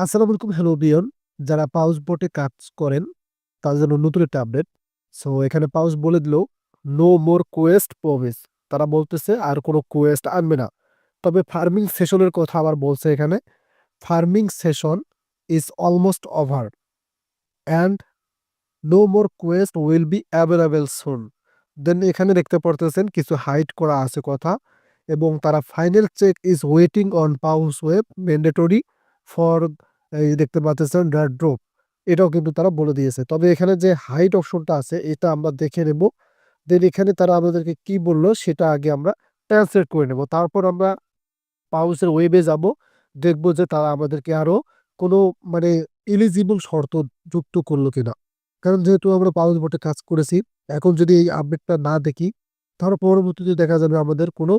আসসালামু আলাইকুম, হ্যালো বিয়ন। যারা পাউস বোটে কাজ করেন তাদের জন্য নতুন একটা আপডেট। সো এখানে পাউস বলে দিল নো মোর কোয়েস্ট প্রমিস। তারা বলতেছে আর কোনো কোয়েস্ট আনবে না। তবে ফার্মিং সেশনের কথা আবার বলছে এখানে, farming session is almost over and no more quest will be available soon. Then এখানে দেখতে পারতেছেন কিছু হাইড করা আছে কথা, এবং তারা final check is waiting on pause web mandatory for, এই দেখতে পাচ্ছেন ড্রপ, এটাও কিন্তু তারা বলে দিয়েছে। তবে এখানে যে হাইট অপশনটা আছে এটা আমরা দেখে নেব। দেন এখানে তারা আমাদেরকে কি বললো সেটা আগে আমরা ট্রান্সলেট করে নেব, তারপর আমরা পাউসের ওয়েবে যাব, দেখবো যে তারা আমাদেরকে আরো কোনো মানে এলিজিবল শর্ত যুক্ত করলো কিনা। কারণ যেহেতু আমরা পাউস বোটে কাজ করেছি, এখন যদি এই আপডেটটা না দেখি তাহলে পরবর্তীতে দেখা যাবে আমাদের কোনো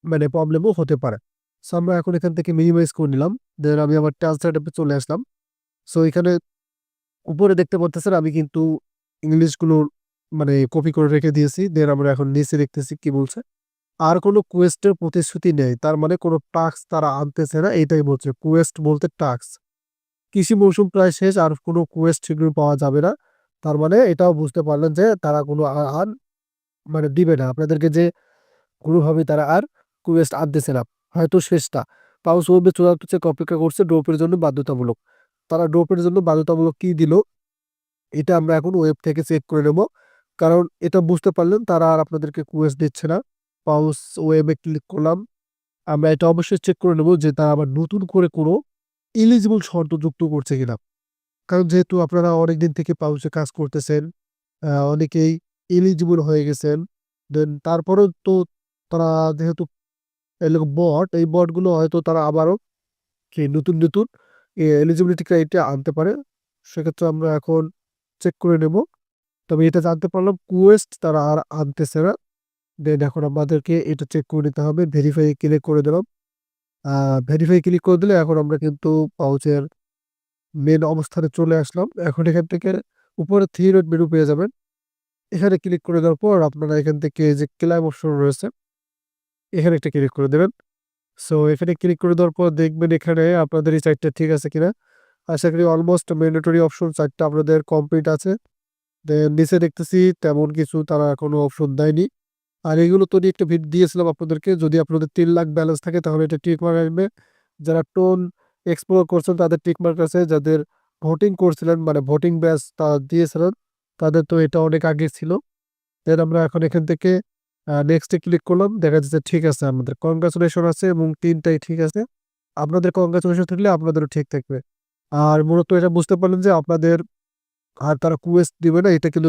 মানে প্রবলেমও হতে পারে। সো আমরা এখন এখান থেকে মিনিমাইজ করে নিলাম। দেন আমি আমার ট্রান্সলেট অ্যাপে চলে আসলাম। সো এখানে উপরে দেখতে পাচ্ছেন আমি কিন্তু ইংলিশগুলো মানে কপি করে রেখে দিয়েছি। দেন আমরা এখন নিচে দেখতেছি কি বলছে, আর কোনো কোয়েস্টের প্রতিশ্রুতি নেই, তার মানে কোনো টাস্ক তারা আনতেছে না, এটাই বলছে। কোয়েস্ট বলতে টাস্ক। কৃষি মৌসুম প্রায় শেষ, আর কোনো কোয়েস্ট শীঘ্র পাওয়া যাবে না। তার মানে এটাও বুঝতে পারলেন যে তারা কোনো আর মানে দিবে না আপনাদেরকে, যে কোনোভাবে তারা আর কোয়েস্ট আনতেছে না, হয়তো শেষটা। পাউস ওয়েবে চূড়ান্ত চেক অপেক্ষা করছে ড্রপের জন্য বাধ্যতামূলক। তারা ড্রপের জন্য বাধ্যতামূলক কি দিল এটা আমরা এখন ওয়েব থেকে চেক করে নেব। কারণ এটা বুঝতে পারলেন তারা আর আপনাদেরকে কোয়েস্ট দিচ্ছে না। পাউস ওয়েবে ক্লিক করলাম। আমরা এটা অবশ্যই চেক করে নেব যে তারা আবার নতুন করে কোনো এলিজিবল শর্ত যুক্ত করছে কিনা। কারণ যেহেতু আপনারা অনেকদিন থেকে পাউচে কাজ করতেছেন, অনেকেই এলিজিবল হয়ে গেছেন। দেন তারপরেও তো তারা যেহেতু এরকম বট, এই বটগুলো হয়তো তারা আবারও কি নতুন নতুন এলিজিবিলিটি ক্রাইটেরিয়া আনতে পারে। সেক্ষেত্রে আমরা এখন চেক করে নেব। তবে এটা জানতে পারলাম কুয়েস্ট তারা আর আনতেছে না। দেন এখন আমাদেরকে এটা চেক করে নিতে হবে। ভেরিফাই ক্লিক করে দিলাম। ভেরিফাই ক্লিক করে দিলে এখন আমরা কিন্তু পাউচের মেন অবস্থানে চলে আসলাম। এখন এখান থেকে উপরে থ্রি ডট মেনু পেয়ে যাবেন। এখানে ক্লিক করে দেওয়ার পর আপনারা এখান থেকে যে ক্লাইম অপশন রয়েছে এখানে একটা ক্লিক করে দেবেন। সো এখানে ক্লিক করে দেওয়ার পর দেখবেন এখানে আপনাদের এই সাইটটা ঠিক আছে কিনা। আশা করি অলমোস্ট ম্যান্ডেটরি অপশন সাইটটা আপনাদের কমপ্লিট আছে। দেন নিচে দেখতেছি তেমন কিছু তারা কোনো অপশন দেয়নি। আর এগুলো তো একটা ভিড দিয়েছিলাম আপনাদেরকে, যদি আপনাদের 3 লাখ ব্যালেন্স থাকে তাহলে এটা টিক মার্ক আসবে। যারা টোন এক্সপ্লোর করছেন তাদের টিক মার্ক আছে, যাদের ভোটিং করছিলেন মানে ভোটিং ব্যাচ তা দিয়েছিলেন তাদের তো এটা অনেক আগে ছিল। দেন আমরা এখন এখান থেকে নেক্সটে ক্লিক করলাম, দেখা যাচ্ছে ঠিক আছে, আমাদের কংগ্রাচুলেশন আছে এবং তিনটাই ঠিক আছে। আপনাদের কংগ্রাচুলেশন থাকলে আপনাদেরও ঠিক থাকবে। আর মূলত এটা বুঝতে পারলেন যে আপনাদের আর তারা কুয়েস্ট দিবে না, এটা কিন্তু